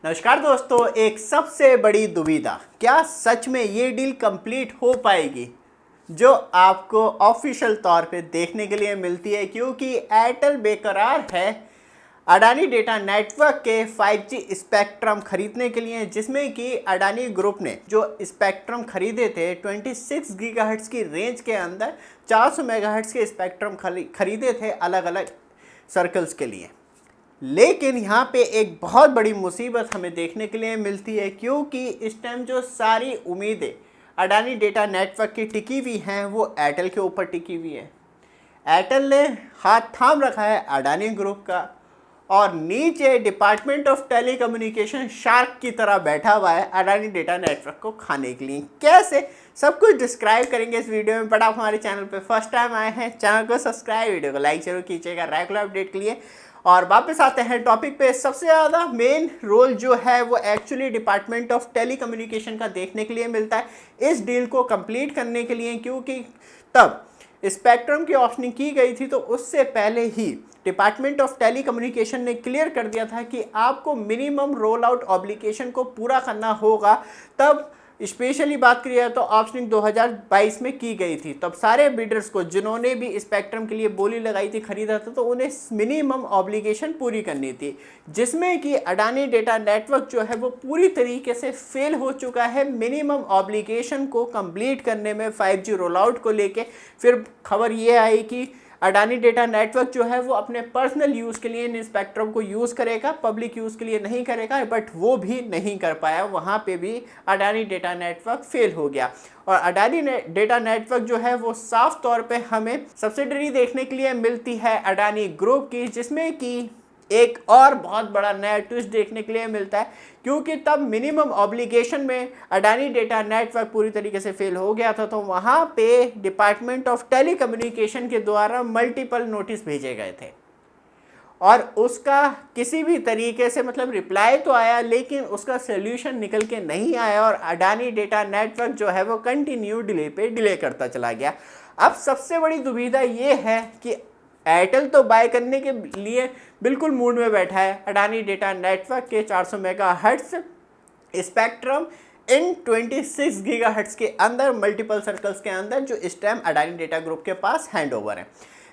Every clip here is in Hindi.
नमस्कार दोस्तों, एक सबसे बड़ी दुविधा, क्या सच में ये डील कंप्लीट हो पाएगी जो आपको ऑफिशियल तौर पे देखने के लिए मिलती है, क्योंकि एयरटेल बेकरार है अडानी डेटा नेटवर्क के 5G स्पेक्ट्रम खरीदने के लिए, जिसमें कि अडानी ग्रुप ने जो स्पेक्ट्रम खरीदे थे 26 गीगाहर्ट्ज़ की रेंज के अंदर 400 मेगाहर्ट्ज़ के स्पेक्ट्रम खरीदे थे अलग अलग सर्कल्स के लिए। लेकिन यहाँ पे एक बहुत बड़ी मुसीबत हमें देखने के लिए मिलती है, क्योंकि इस टाइम जो सारी उम्मीदें अडानी डेटा नेटवर्क की टिकी हुई हैं वो एयरटेल के ऊपर टिकी हुई है। एयरटेल ने हाथ थाम रखा है अडानी ग्रुप का और नीचे डिपार्टमेंट ऑफ टेलीकम्युनिकेशन शार्क की तरह बैठा हुआ है अडानी डेटा नेटवर्क को खाने के लिए। कैसे, सब कुछ डिस्क्राइब करेंगे इस वीडियो में। बट आप हमारे चैनल पे फर्स्ट टाइम आए हैं, चैनल को सब्सक्राइब, वीडियो को लाइक जरूर कीजिएगा रेगुलर अपडेट के लिए। और वापस आते हैं टॉपिक पे। सबसे ज़्यादा मेन रोल जो है वो एक्चुअली डिपार्टमेंट ऑफ टेलीकम्युनिकेशन का देखने के लिए मिलता है इस डील को कंप्लीट करने के लिए, क्योंकि तब स्पेक्ट्रम की ऑप्शनिंग की गई थी तो उससे पहले ही डिपार्टमेंट ऑफ टेलीकम्युनिकेशन ने क्लियर कर दिया था कि आपको मिनिमम रोल आउट ऑब्लिगेशन को पूरा करना होगा। तब स्पेशली बात करिए तो ऑप्शनिंग 2022 में की गई थी। तब सारे बिडर्स को जिन्होंने भी स्पेक्ट्रम के लिए बोली लगाई थी, खरीदा था, तो उन्हें मिनिमम ऑब्लिगेशन पूरी करनी थी, जिसमें कि अडानी डेटा नेटवर्क जो है वो पूरी तरीके से फेल हो चुका है मिनिमम ऑब्लिगेशन को कंप्लीट करने में 5G रोल आउट को लेके। फिर खबर ये आई कि अडानी डेटा नेटवर्क जो है वो अपने पर्सनल यूज़ के लिए इन स्पेक्ट्रम को यूज़ करेगा, पब्लिक यूज़ के लिए नहीं करेगा। बट वो भी नहीं कर पाया, वहाँ पे भी अडानी डेटा नेटवर्क फेल हो गया। और अडानी डेटा नेटवर्क जो है वो साफ तौर पे हमें सब्सिडरी देखने के लिए मिलती है अडानी ग्रुप की, जिसमें कि एक और बहुत बड़ा नया ट्विस्ट देखने के लिए मिलता है, क्योंकि तब मिनिमम ऑब्लिगेशन में अडानी डेटा नेटवर्क पूरी तरीके से फेल हो गया था। तो वहाँ पे डिपार्टमेंट ऑफ टेलीकम्युनिकेशन के द्वारा मल्टीपल नोटिस भेजे गए थे और उसका किसी भी तरीके से मतलब रिप्लाई तो आया, लेकिन उसका सोल्यूशन निकल के नहीं आया और अडानी डेटा नेटवर्क जो है वो कंटिन्यू डिले पे डिले करता चला गया। अब सबसे बड़ी दुविधा ये है कि एयरटेल तो बाय करने के लिए बिल्कुल मूड में बैठा है अडानी डेटा नेटवर्क के 400 मेगाहर्ट्ज़ स्पेक्ट्रम इन 26 गीगाहर्ट्ज़ के अंदर मल्टीपल सर्कल्स के अंदर, जो इस टाइम अडानी डेटा ग्रुप के पास हैंड ओवर है।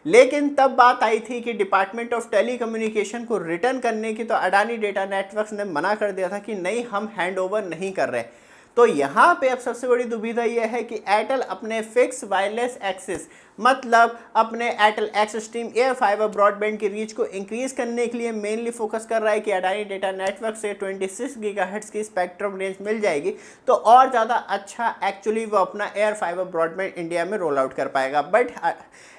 लेकिन तब बात आई थी कि डिपार्टमेंट ऑफ टेलीकम्युनिकेशन को रिटर्न करने की, तो अडानी डेटा नेटवर्क्स ने मना कर दिया था कि नहीं, हम हैंड ओवर नहीं कर रहे। तो यहाँ पे अब सबसे बड़ी दुविधा यह है कि एयरटेल अपने फिक्स वायरलेस एक्सेस, मतलब अपने Airtel x stream air fibre broadband की रीच को इंक्रीज करने के लिए मेनली फोकस कर रहा है कि अडानी डेटा नेटवर्क से 26 गीगाहर्ट्ज़ की स्पेक्ट्रम रेंज मिल जाएगी तो और ज़्यादा अच्छा एक्चुअली वो अपना एयर फाइबर ब्रॉडबैंड इंडिया में रोल आउट कर पाएगा। बट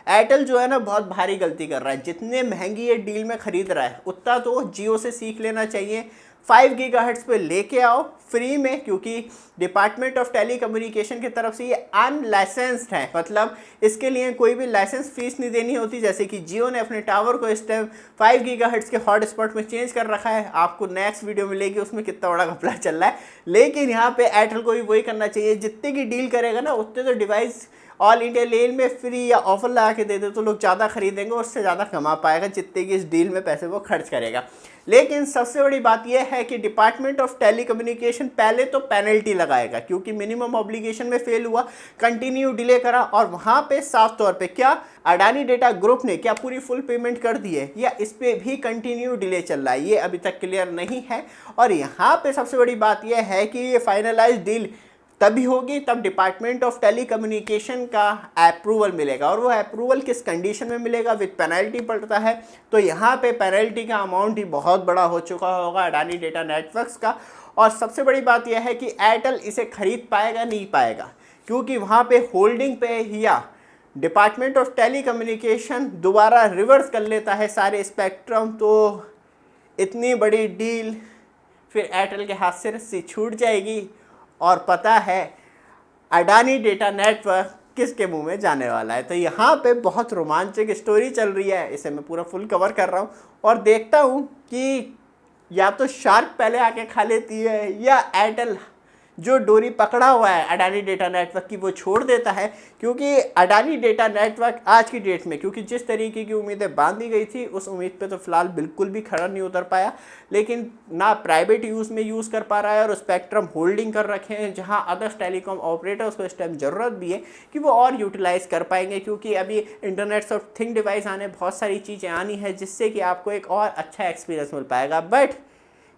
एयरटेल जो है ना बहुत भारी गलती कर रहा है। जितने महंगी ये डील में खरीद रहा है उतना तो जियो से सीख लेना चाहिए। 5 गीगाहर्ट्ज़ पे लेके आओ फ्री में, क्योंकि डिपार्टमेंट ऑफ टेलीकम्युनिकेशन की तरफ से ये अनलाइसेंस्ड है, मतलब इसके लिए कोई भी लाइसेंस फीस नहीं देनी होती। जैसे कि जियो ने अपने टावर को इस टाइम 5 गीगाहर्ट्ज़ के हॉटस्पॉट में चेंज कर रखा है। आपको नेक्स्ट वीडियो मिलेगी उसमें कितना बड़ा घपला चल रहा है। लेकिन यहाँ पे एयरटेल को भी वही करना चाहिए, जितने की डील करेगा ना उतने तो डिवाइस ऑल इंडिया लेन में फ्री या ऑफर लगा के दे दे तो लोग ज़्यादा खरीदेंगे, उससे ज़्यादा कमा पाएगा जितने की इस डील में पैसे वो खर्च करेगा। लेकिन सबसे बड़ी बात यह है कि डिपार्टमेंट ऑफ टेलीकम्युनिकेशन पहले तो पेनल्टी लगाएगा, क्योंकि मिनिमम ऑब्लिगेशन में फेल हुआ, कंटिन्यू डिले करा। और वहाँ पे साफ तौर पे क्या अडानी डेटा ग्रुप ने क्या पूरी फुल पेमेंट कर दी है या इस पर भी कंटिन्यू डिले चल रहा है, ये अभी तक क्लियर नहीं है। और यहाँ पे सबसे बड़ी बात यह है कि ये फाइनलाइज डील तभी होगी तब डिपार्टमेंट ऑफ टेलीकम्युनिकेशन का अप्रूवल मिलेगा। और वो अप्रूवल किस कंडीशन में मिलेगा, विद पेनल्टी पड़ता है। तो यहाँ पे पेनल्टी का अमाउंट ही बहुत बड़ा हो चुका होगा अडानी डेटा नेटवर्क्स का। और सबसे बड़ी बात यह है कि एयरटेल इसे खरीद पाएगा नहीं पाएगा, क्योंकि वहाँ पे होल्डिंग पे या डिपार्टमेंट ऑफ टेलीकम्युनिकेशन दोबारा रिवर्स कर लेता है सारे स्पेक्ट्रम, तो इतनी बड़ी डील फिर एयरटेल के हाथ से रस्सी छूट जाएगी। और पता है अडानी डेटा नेटवर्क किसके मुंह में जाने वाला है। तो यहाँ पे बहुत रोमांचक स्टोरी चल रही है, इसे मैं पूरा फुल कवर कर रहा हूँ और देखता हूँ कि या तो शार्क पहले आके खा लेती है या एयरटेल जो डोरी पकड़ा हुआ है अडानी डेटा नेटवर्क की वो छोड़ देता है, क्योंकि अडानी डेटा नेटवर्क आज की डेट में, क्योंकि जिस तरीके की उम्मीदें बांधी गई थी उस उम्मीद पे तो फिलहाल बिल्कुल भी खरा नहीं उतर पाया, लेकिन ना प्राइवेट यूज़ में यूज़ कर पा रहा है और स्पेक्ट्रम होल्डिंग कर रखे हैं, जहां अदर्स टेलीकॉम ऑपरेटर्स को इस टाइम ज़रूरत भी है कि वो और यूटिलाइज कर पाएंगे, क्योंकि अभी इंटरनेट ऑफ थिंग डिवाइस आने बहुत सारी चीज़ें आनी है जिससे कि आपको एक और अच्छा एक्सपीरियंस मिल पाएगा। बट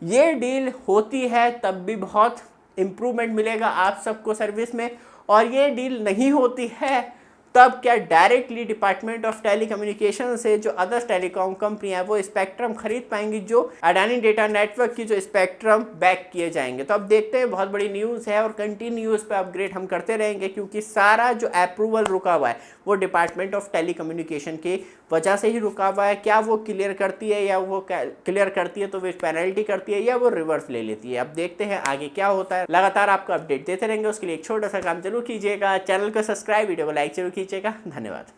ये डील होती है तब भी बहुत इम्प्रूवमेंट मिलेगा आप सबको सर्विस में, और ये डील नहीं होती है तब क्या डायरेक्टली डिपार्टमेंट ऑफ टेलीकम्युनिकेशन से जो अदर्स टेलीकॉम कंपनियां वो स्पेक्ट्रम खरीद पाएंगी, जो अडानी डेटा नेटवर्क की जो स्पेक्ट्रम बैक किए जाएंगे। तो अब देखते हैं, बहुत बड़ी न्यूज़ है और कंटिन्यूस पे अपग्रेड हम करते रहेंगे, क्योंकि सारा जो अप्रूवल रुका हुआ है वो डिपार्टमेंट ऑफ टेलीकम्युनिकेशन की वजह से ही रुका हुआ है। क्या वो क्लियर करती है, या वो क्लियर करती है तो वो पेनल्टी करती है, या वो रिवर्स ले लेती है। अब देखते हैं आगे क्या होता है, लगातार आपको अपडेट देते रहेंगे। उसके लिए एक छोटा सा काम जरूर कीजिएगा, चैनल को सब्सक्राइब, वीडियो को लाइक जरूर कीजिएगा। धन्यवाद।